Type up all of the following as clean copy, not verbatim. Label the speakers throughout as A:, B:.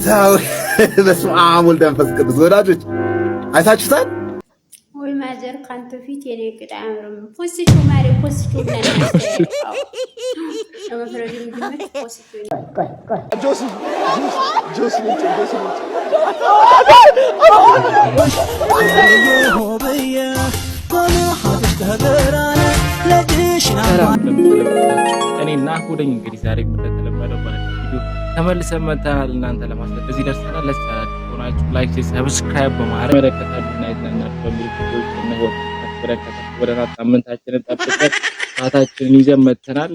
A: ታው በስመ አብ ወወልድ ወመንፈስ ቅዱስ ወዳጆች አይታችሁታል
B: ወይ ማዘር ካንተ ፊት የኔ ቅጣ አምሮም ፖስቲቱ ማሪ ፖስቲቱ ለማፍረድ የሚመች ፖስቲቱ
C: ጆሲ
D: እኔና ሁደኝ እንግዲህ ዛሬ እንደተለመደው ቪዲዮ ተመልሰን መጥተናል። እናንተ ለማስለጥ እዚህ ደርሰናል። ለቻናል ሆናችሁ ላይክ፣ ሰብስክራይብ በማድረግ መረከታችሁና ይዘናል በሚል ቪዲዮዎች ነው ወደ ሳምንታችንን ጠብቀን ሰዓታችንን ይዘን መጥተናል።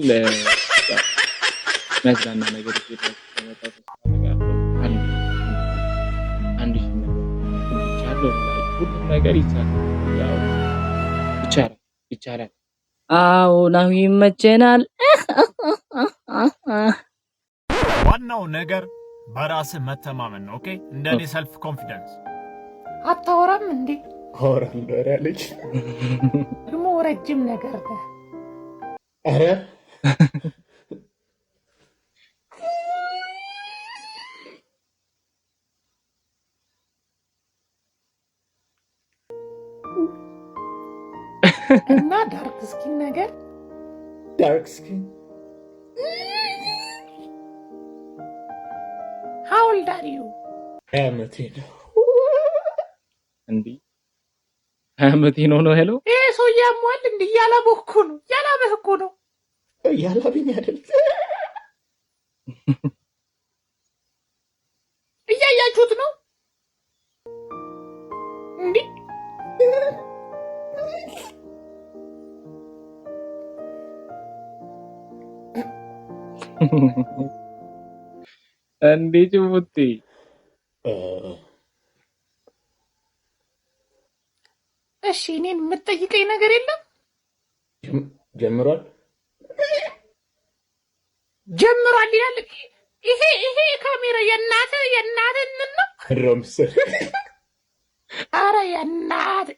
D: መዝናኛ ነገር ይዘናል ሁሉም ነገር ይቻላል። አዎ ነው ይመቸናል።
E: ዋናው ነገር በራስህ መተማመን ነው። ኦኬ እንደኔ ሰልፍ ኮንፊደንስ
F: አታወራም እንዴ?
C: አወራም እንደረ ያለች
F: ደግሞ ረጅም ነገር ነው።
C: አረ
F: እና ዳርክ ስኪን ነገር
C: ዳርክ ስኪን
F: How old are you?
C: አመቴ ነው
D: እንዴ? አመቴ ነው ሄሎ
F: ሰው ያሟል እንዴ? ያላበህ እኮ ነው
C: ያላብኝ አይደል?
F: እያያችሁት ነው እንዴ?
D: እንዴት ቡቲ
F: እሺ እኔን የምትጠይቀኝ ነገር የለም?
C: ጀምሯል
F: ይላል። ይሄ ካሜራ የእናትህ ነው
C: ሮምሰር
F: አረ የእናት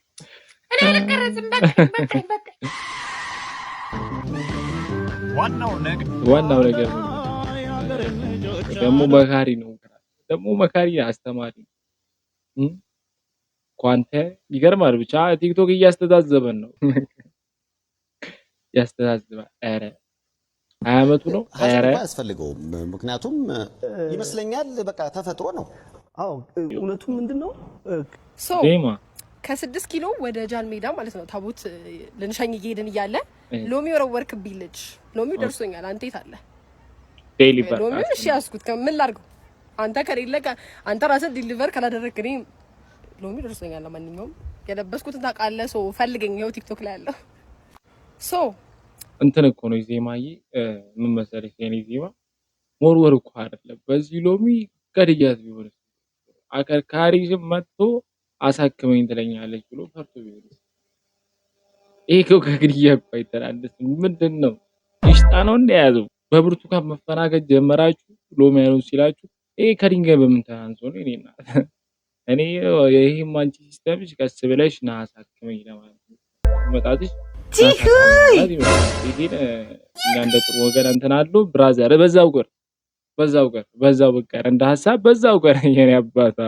F: እኔ አልቀረጽም። በቃ
E: ዋናው
D: ነገር ደግሞ መካሪ ነው። ደግሞ መካሪ አስተማሪ ኳንተ ይገርማል። ብቻ ቲክቶክ እያስተዛዘበን ነው ያስተዛዝባል። አረ 20 አመቱ ነው። አረ
G: አያስፈልገውም። ምክንያቱም ይመስለኛል በቃ ተፈጥሮ ነው።
H: አዎ እውነቱ ምንድነው?
I: ከ6 ኪሎ ወደ ጃን ሜዳ ማለት ነው ታቦት ልንሸኝ እየሄድን እያለ ሎሚ ወረወርክብኝ ልጅ። ሎሚው ደርሶኛል። አንተ የት አለ ሎሚው? እሺ ያስኩት ምን ላድርገው? አንተ ከሌለ አንተ ራስህ ዲሊቨር ካላደረግከኝ ሎሚው ደርሶኛል። ለማንኛውም የለበስኩትን ታውቃለህ። ሶ ፈልገኝ፣ ይኸው ቲክቶክ ላይ ያለው ሶ
D: እንትን እኮ ነው ዜማዬ። ምን መሰለሽ የኔ ዜማ ወርወር እኮ አይደለም። በዚህ ሎሚ ገድያት ቢሆን አከርካሪሽም መጥቶ አሳክመኝ ትለኛለች ብሎ ፈርቶ ቢሆን ይሄ ከግድያ እኮ አይተናነስም። ምንድን ነው ይሽጣ ነው እንደያዘው በብርቱካን መፈናገጥ ጀመራችሁ። ሎሚ ያለው ሲላችሁ ይሄ ከድንጋይ በምን ተናንሶ ነው? እኔ ይሄም አንቺ ሲስተምሽ ቀስ ብለሽ ና አሳክመኝ ለማለት መጣጥሽ ይሄን እንደ ጥሩ ወገን እንትን አለው ብራዘር። በዛው ቀር እንደ ሐሳብ በዛው ቀር የኔ አባታ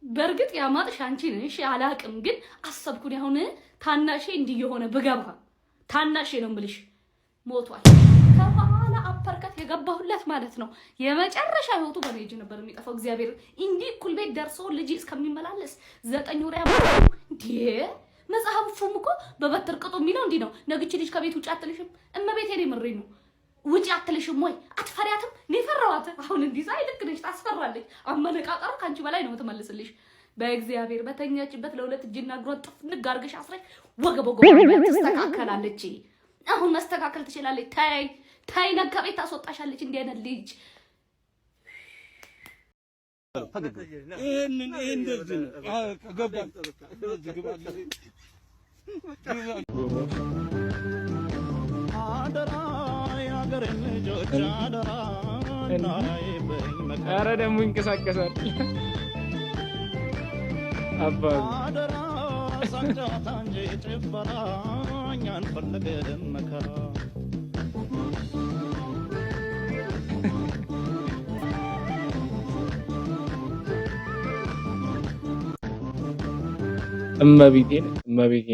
J: በርግጥ ያማጥሽ አንቺ ነሽ አላቅም። ግን አሰብኩኝ አሁን ታናሼ እንዲህ የሆነ ብገባ ታናሼ ነው የምልሽ ሞቷል። ከኋላ አፐርከት የገባሁለት ማለት ነው። የመጨረሻ ህይወቱ በኔ እጅ ነበር የሚጠፋው። እግዚአብሔር እንዲህ እኩል ቤት ደርሶ ልጅ እስከሚመላለስ 9 ወር ያማው እንዴ! መጽሐፉም እኮ በበትር ቅጡ የሚለው እንዲህ ነው። ነግቺ ልጅ ከቤት ውጭ አትልሽም። እመቤቴ ነው ምሬ ነው ውጭ አትልሽም ወይ አትፈሪያትም? ፈራዋት። አሁን እንዲህ ሳይ ልክ ነሽ፣ ታስፈራለች። አመነቃቀሩ ካንቺ በላይ ነው ትመልስልሽ። በእግዚአብሔር በተኛችበት ለሁለት እጅና እግሯን ጥፍንግ አድርገሽ አስረሽ ወገቦጎ ተስተካከላለች። አሁን መስተካከል ትችላለች። ታይ ነጋ ቤት ታስወጣሻለች። እንዲህ አይነት ልጅ
D: ኧረ ደግሞ ይንቀሳቀሳል አባቱ እመቤቴን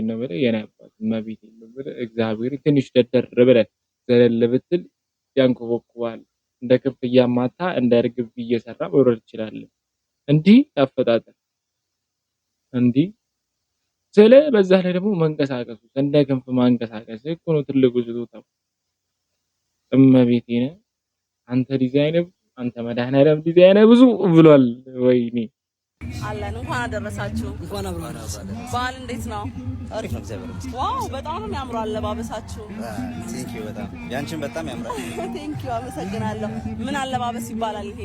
D: ነው ብለህ የኔ አባት እመቤቴን ነው ብለህ እግዚአብሔር ትንሽ ደደር ብለህ ዘለል ብትል ያንኮበኩባል። እንደ ከብት እያማታ እንደ እርግብ እየሰራ መውረድ ይችላል። እንዲህ አፈጣጠር እንዲህ ስለ በዛ ላይ ደግሞ መንቀሳቀሱ እንደ ክንፍ ማንቀሳቀስ እኮ ነው ትልቁ ስጦታው። እመቤቴን አንተ ዲዛይነር አንተ መድኃኒዓለም ዲዛይነር ብዙ ብሏል። ወይኔ
K: አለን እንኳን አደረሳችሁ። እንኳን አብሮ አደረሳችሁ። በዓል እንዴት ነው?
G: አሪፍ ነው እግዚአብሔር ይመስገን።
K: ዋው በጣም ነው የሚያምረው አለባበሳችሁ።
G: ቴንክ ዩ በጣም ያንቺን በጣም ያምራል።
K: ቴንክ ዩ አመሰግናለሁ። ምን አለባበስ ይባላል ይሄ?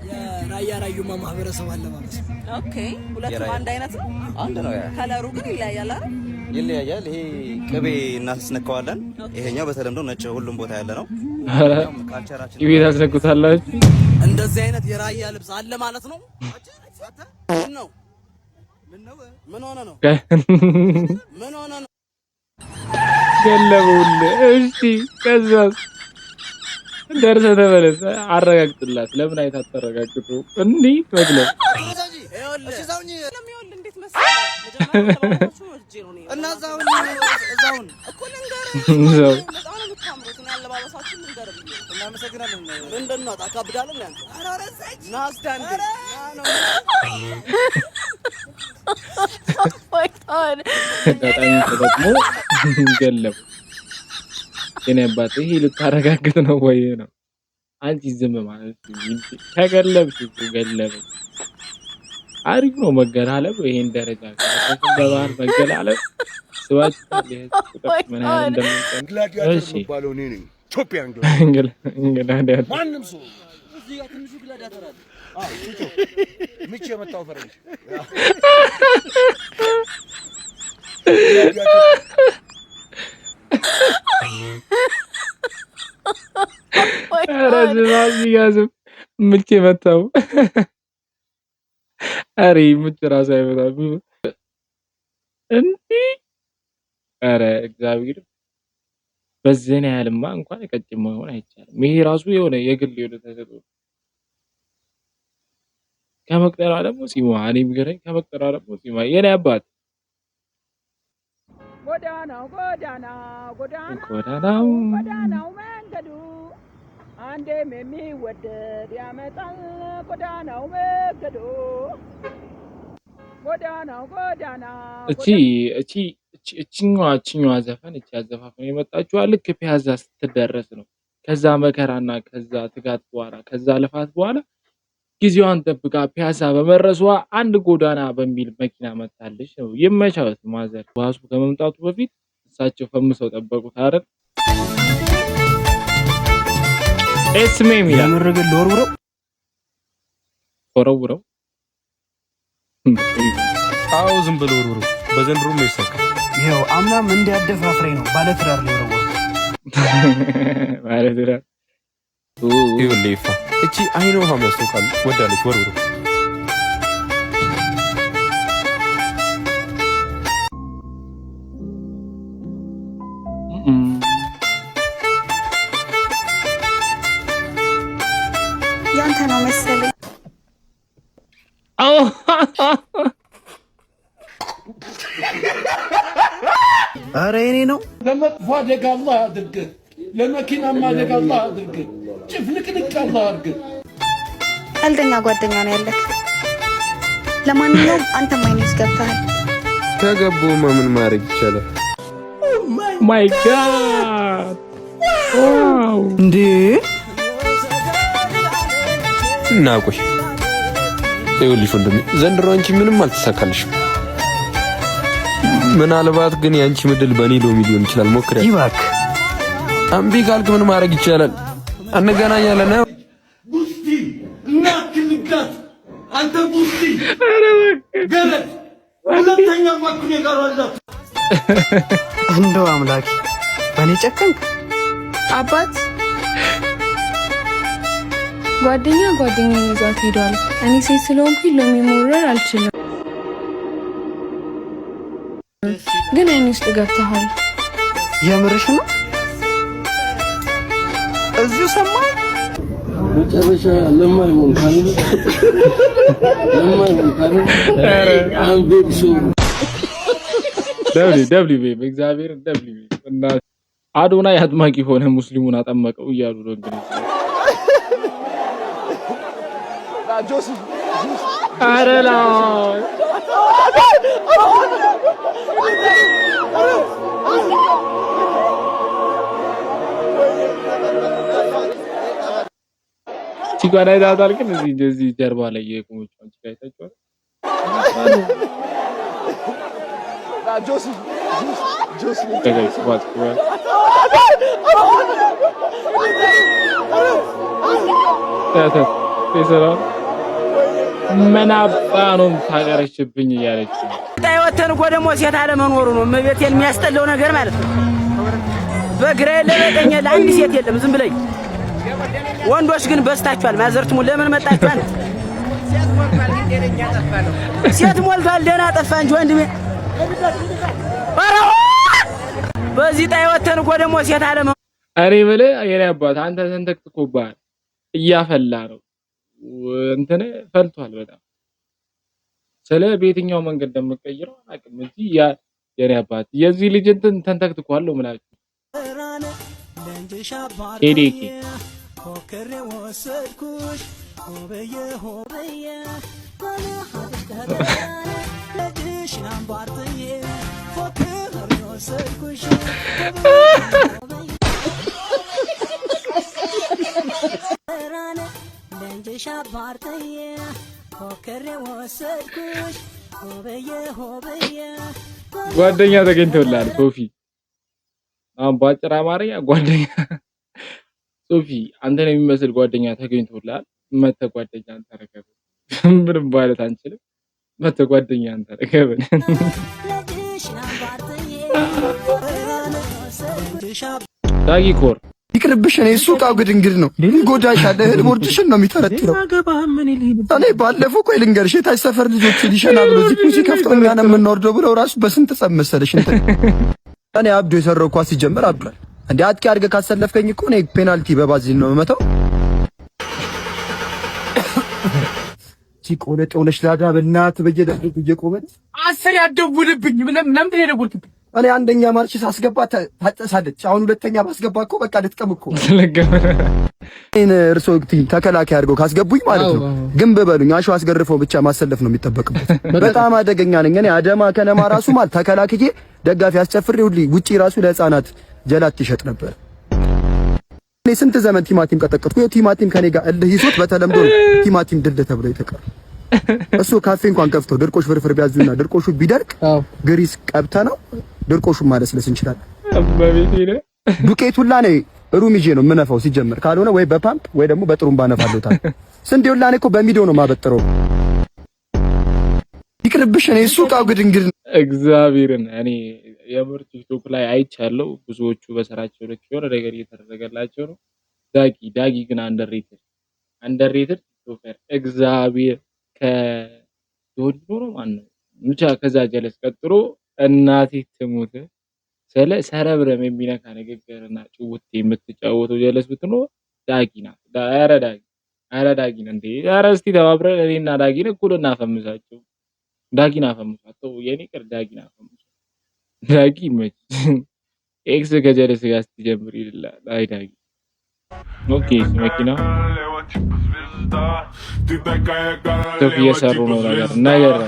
H: የራያ ራዩማ ማህበረሰብ አለባበስ።
K: ኦኬ ሁለቱም አንድ አይነት ነው?
G: አንድ ነው።
K: ከለሩ ግን ይለያያል አይደል?
G: ይለያያል። ይሄ ቅቤ እናስነካዋለን። ይሄኛው በተለምዶ ነጭ ሁሉም ቦታ ያለ ነው።
D: ካልቸራችን ቅቤ ታስነኩታላችሁ።
K: እንደዚህ አይነት የራያ ልብስ አለ ማለት ነው። ምን ሆነ ነው?
D: ገለቡል። እሺ ከዛስ ደርሰህ ተመለስ። አረጋግጥላት። ለምን አይታረጋግጡ? እንዲህ መግለጽ በጣም ተጠቅሞ ገለቡ። የኔ አባት ይሄ ልታረጋግጥ ነው ወይ ነው? አንቺ ዝም ማለት ተገለብሽ እኮ ገለበ። አሪፍ ነው መገላለብ። ይሄን ደረጃ ከሰም በባህር መገላለብ ስባችሁ ምን ያህል እንደምንጠን እሺ
A: ባለው ነኝ ኢትዮጵያ
D: እንግላዳት
A: ማንም ሰው እዚህ ጋር ትንሹ ግላዳተር አለ። ቹቹ ምቼ የመጣው ፈረንጅ
D: ያዝም ምቼ መጣው። አሬ ምቼ ራስ አይመጣም እንዴ? አረ እግዚአብሔር በዘነ ያህልማ እንኳን ቀጭም መሆን አይቻልም። ይሄ ራሱ የሆነ የግል የሆነ ተሰጥቶ ከመቅጠራ ደግሞ ሲማ እኔ የሚገርመኝ ከመቅጠራ ደግሞ ሲማ የኔ አባት
F: ጎዳናው መንገዱ አንዴም የሚወደድ ያመጣል ጎዳናው መንገዱ
D: እቺኛዋ ዘፈን እቺ አዘፋፈን የመጣችው ልክ ፒያዛ ስትደረስ ነው። ከዛ መከራና ከዛ ትጋት በኋላ ከዛ ልፋት በኋላ ጊዜዋን ጠብቃ ፒያዛ በመረሷ አንድ ጎዳና በሚል መኪና መጣለች ነው። ይመቻት ማዘር። ባሱ ከመምጣቱ በፊት እሳቸው ፈምሰው ጠበቁት አይደል? እስሜ ሚላ
H: ያመረገ
D: ወረውረው
L: አው ዝም ብሎ ወርውሩ። በዘንድሮም ይሰካ
H: ይሄው አምናም እንዲያደፋፍረኝ ነው ባለትዳር ነው ወረወረ
D: ባለትዳር
L: ይውልይፋ እቺ አይኖ ሀመሱ ካል ወዳለች ወርውሩ።
M: ያንተ ነው መሰለኝ።
H: ኧረ የኔ ነው።
F: ለመጥፎ አደጋ አላህ አድርግህ፣ ለመኪናም አደጋ አላህ አድርግህ፣ ጭፍልቅልቅ አላህ አድርግህ።
M: ቀልደኛ ጓደኛ ነው ያለህ። ለማንኛውም አንተም አይኔ ውስጥ ገብተሃል።
L: ከገቡማ ምን ማድረግ ይቻላል?
D: ማይ ጋድ ዋው!
H: እንዴ
L: እናቆይ ይኸውልሽ ወንድሜ ዘንድሮ አንቺ ምንም አልተሳካልሽም። ምናልባት ግን ያንቺ ምድል በኔ ሎሚ ሊሆን ይችላል። ሞክረህ
H: ይባክ
L: አምቢ ካልክ ምን ማድረግ ይቻላል? እንገናኛለን።
F: ቡስቲ እና ክልጋት አንተ ቡስቲ ገለጥ ሁለተኛ ማኩኔ ጋር አለ።
H: እንደው አምላኬ በኔ ጨከንክ
M: አባት። ጓደኛ ይዟት ሄዷል። እኔ ሴት ስለሆንኩኝ ሎሚ መውረር አልችልም። ግን አይኔ ውስጥ ገብተሃል።
H: የምርሽ ነው? እዚሁ ሰማይ
F: መጨረሻ ለማይሆን ካለ
D: ደብሊ በእግዚአብሔር ደብሊ እና አዶናይ አጥማቂ ሆነ ሙስሊሙን አጠመቀው እያሉ ነው እንግዲህ አረላ ቺጓና ይዳታል ግን እዚህ ጀርባ ላይ የቆመች አንቺ ጋር ታጫወተ ጆሲ ከጋይስ ዋት ምን አባኑም ታገረችብኝ እያለች
H: ታይወተን እኮ ደግሞ ሴት አለመኖሩ ነው መቤቴን የሚያስጠላው ነገር ማለት ነው። በግራዬ ለበቀኝ ለአንድ ሴት የለም ዝም ብለኝ። ወንዶች ግን በስታችኋል። ማዘርት ሙሉ ለምን መጣችኋል? ሴት ሞልቷል ደህና ጠፋ እንጂ ወንድሜ በዚህ ታይወተን እኮ ደግሞ ሴት አለመኖሩ
D: እኔ ብለህ የኔ አባት አንተ ተንተክትኮብሃል። እያፈላ ነው እንትን ፈልቷል በጣም ስለ በየትኛው መንገድ እንደምቀይረው አላውቅም እንጂ ያ የኔ አባት የዚህ ልጅ እንትን ተንተክትኳል ነው ማለት ነው። ኤዲኪ ኦከሬ ወሰድኩሽ ሆበየ ሆበየ ለጅሽ ናምባርተየ ኦከሬ ወሰድኩሽ ጓደኛ ተገኝቶላል ሶፊ አሁን ባጭር አማርኛ ጓደኛ ሶፊ አንተን የሚመስል ጓደኛ ተገኝቶላል። መተ ጓደኛ አንተ ረከበ ምንም ማለት አንችልም። መተ ጓደኛ አንተ ረከበ ዳጊ ኮር
N: ይቅርብሽ። እኔ እሱ ቃው ግድንግድ ነው ይጎዳሻል። እህል ቦርጭሽን ነው የሚተረትረው። እኔ ባለፈው ቆይ ልንገርሽ የታች ሰፈር ልጆች ሊሸና ብሎ ዚፑ ሲከፍተው እኛ ነው የምንወርደው ብለው ራሱ በስንት ጸብ መሰለሽ እንትን እኔ አብዶ የሰራው ኳስ ሲጀምር አብዷል። እንዴ አጥቂ አድርገህ ካሰለፍከኝ እኮ እኔ ፔናልቲ በባዚል ነው የምመታው። ሲቆለጥ ሆነሽ ላዳ በእናትህ በየደረጃው እየቆመች
H: አስር ያደውልብኝ ለምን ተደውልብኝ?
N: እኔ አንደኛ ማርሽ ሳስገባ ታጠሳለች። አሁን ሁለተኛ ባስገባ እኮ በቃ ልጥቀም እኮ እኔ እርሶ ተከላካይ አድርገው ካስገቡኝ ማለት ነው ግን በበሉኝ አሸዋ አስገርፈው ብቻ ማሰለፍ ነው የሚጠበቅበት። በጣም አደገኛ ነኝ እኔ። አደማ ከነማ ራሱ ማለት ተከላክዬ ደጋፊ አስጨፍሬ ሁሉ ውጪ ራሱ ለህፃናት ጀላት ይሸጥ ነበር። እኔ ስንት ዘመን ቲማቲም ቀጠቀጥኩ። ቲማቲም ከኔ ጋር እልህ ይዞት በተለምዶ ቲማቲም ድል ተብሎ የተቀረ እሱ ካፌ እንኳን ከፍተው ድርቆሽ ፍርፍር ቢያዙና ድርቆሹ ቢደርቅ ግሪስ ቀብተ ነው ድርቆሹ ማለስለስ እንችላለን። በቤቴ ነው ዱቄቱላ ነው ሩም ይዤ ነው የምነፋው ሲጀምር። ካልሆነ ወይ በፓምፕ ወይ ደግሞ በጥሩምባ ነፋለታል። ስንዴውላ እኔ እኮ በሚዲዮ ነው ማበጥረው። ይቅርብሽ። እኔ እሱ ቃው ግድንግድ እግዚአብሔርን እኔ የምር ቲክቶክ ላይ አይቻለሁ። ብዙዎቹ በሰራቸው ልክ የሆነ ነገር እየተደረገላቸው ነው። ዳጊ ግን አንደርሬትድ ቲክቶከር እግዚአብሔር ከዶዲ ነው ማን ነው ብቻ ከዛ ጀለስ ቀጥሮ እናቴ ትሙት ስለ ሰረብረም የሚነካ ንግግርና ጭውት የምትጫወተው ጀለስ ብትኖር ዳጊ ናት። ኧረ ዳጊ ነው እንዴ! ኧረ እስቲ ተባብረን እኔና ዳጊን እኩል እናፈምሳቸው። ዳጊን አፈምሳቸው የኔ ቅር ዳጊን አፈምሳቸው። ዳጊ መች ኤክስ ከጀለስ ጋር ስትጀምር ይላል። አይ ዳጊ ኦኬ መኪና ቶክ እየሰሩ ነው ነገር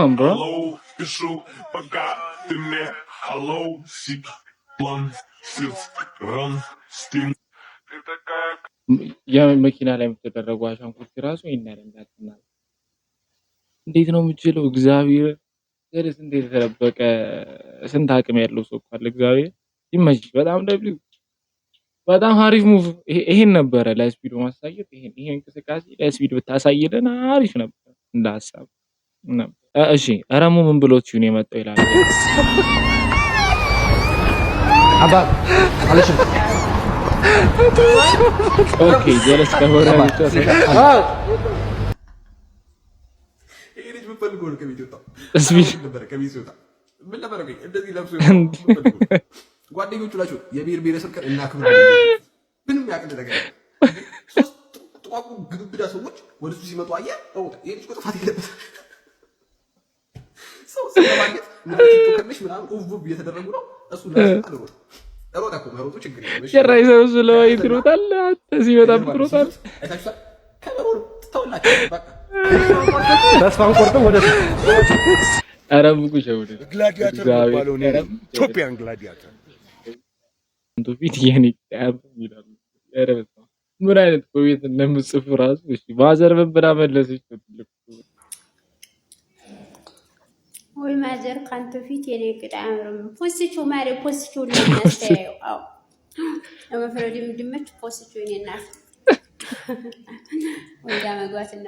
N: bro. የመኪና ላይ የምትደረጉ አሻንኩልት ራሱ ይናረንዳትና እንዴት ነው የምችለው? እግዚአብሔር ዘርስ እንዴት ተረበቀ። ስንት አቅም ያለው ሰው ካለ እግዚአብሔር ይመች። በጣም ደብሊው በጣም አሪፍ ሙቭ። ይሄን ነበረ ለስፒዱ ማሳየት። ይሄን እንቅስቃሴ ለስፒድ ብታሳይልን አሪፍ ነበር እንደ ሐሳብ ነበር። እሺ አረሙ ምን ብሎት ይሁን የመጣው ይላል።
O: አባ አለሽ
N: ኦኬ ጀለስ ከሆነ ብቻ
P: ይሄ ልጅ ምን ፈልጎ ነው ከቤት ወጣው?
N: እስቢ
P: ነበር ከቤት ወጣ ምን ነበር ግን እንደዚህ ለብሶ ጓደኞቹ ናቸው የብሔር ብሔረሰብ ቀን እናክብር ምንም ያቅድ ነገር ሶስት ጥቋቁ ግብግዳ ሰዎች ወደሱ ሲመጡ አየ ይሄ ልጅ ጥፋት የለበት ሰው ስለማግኘት ምክንያቱ ከነሽ ምናምን ኡቭ እየተደረጉ ነው እሱ ለአልሮ ሮጣ እኮ መሮጡ ችግር የለም
N: ሸራይ ሰው ስለዋይ ትሮጣል እዚህ በጣም ትሮጣል
P: አይታችኋል ከበሮ ተውላችሁ በቃ
O: ተስፋን ቆርጠው ወደ
N: አረብ ጉሸውደ
Q: ግላዲያተር ባለው ነው ኢትዮጵያን ግላዲያተር
N: እንቱ ፊት የኔ ታብ ይላል አረብ ምን አይነት ኮሜንት እንደምጽፍ ራሱ እሺ ማዘር ብራ መለሰች ትልቅ
B: ወይ ማዘር ካንተ ፊት የኔ ቅጣ አምሮም ፖስቹ ማሪ ፖስቹ ለሚያስተያየው አው ለመፍረድ ምድመች ፖስቹ የኔናት ወንዳ መግባትና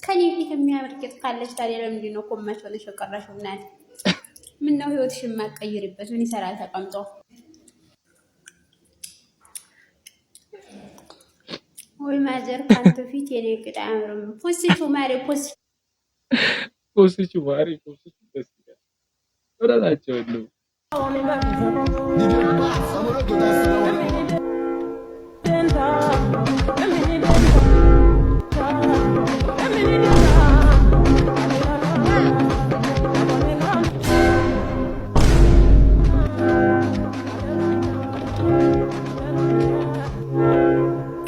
B: ከኔ ፊት የሚያመርክት ካለች ታዲያ ለምንድን ነው ኮመንት ወለሽ ቀራሽው እናት ምን ነው ህይወትሽን ማቀየርበት ምን ይሰራል ተቀምጦ ወይ ማዘር ካንተ ፊት የኔ ቅጣ አምሮም ፖስቹ ማሪ ፖስቹ
N: ማሪ ፖስቹ ደስ ይላል ወራታቸው ነው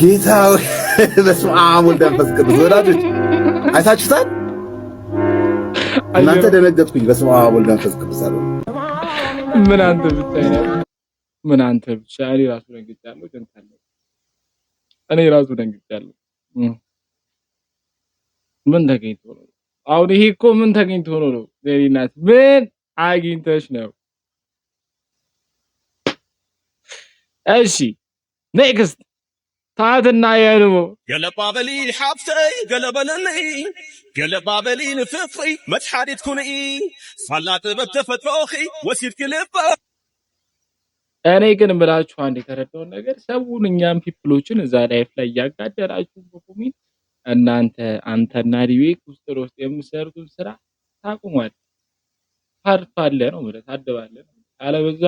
A: ጌታ በስመ አብ ወወልድ ወመንፈስ ቅዱስ ወዳጆች አይታችሁታል? እናንተ ደነገጥኩኝ። በስመ አብ ወወልድ ወመንፈስ ቅዱስ አለ።
N: ምን አንተ ብቻ እኔ ራሱ ደንግጫለሁ። እኔ ራሱ ደንግጫለሁ። ምን ተገኝቶ ነው? አሁን ይሄ እኮ ምን ተገኝቶ ነው? ዘሪናት ምን አግኝተሽ ነው? እሺ ኔክስት ታትና ያለው
R: ገለባበሊ ሐብተይ ገለበለኒ ገለባበሊ ንፍፍሪ መትሐዲት ኩኒ ሳላት በተፈጥሮኺ ወሲድ ክልባ
N: እኔ ግን ብላችሁ አንድ የተረዳው ነገር ሰውን እኛም ፒፕሎችን እዛ ላይፍ ላይ ያጋደላችሁ በኮሜንት እናንተ አንተና ዲዌክ ውስጥ የምትሰሩትን ስራ ታቁማል። ፓርት አለ ነው ማለት አደባለ አለበዛ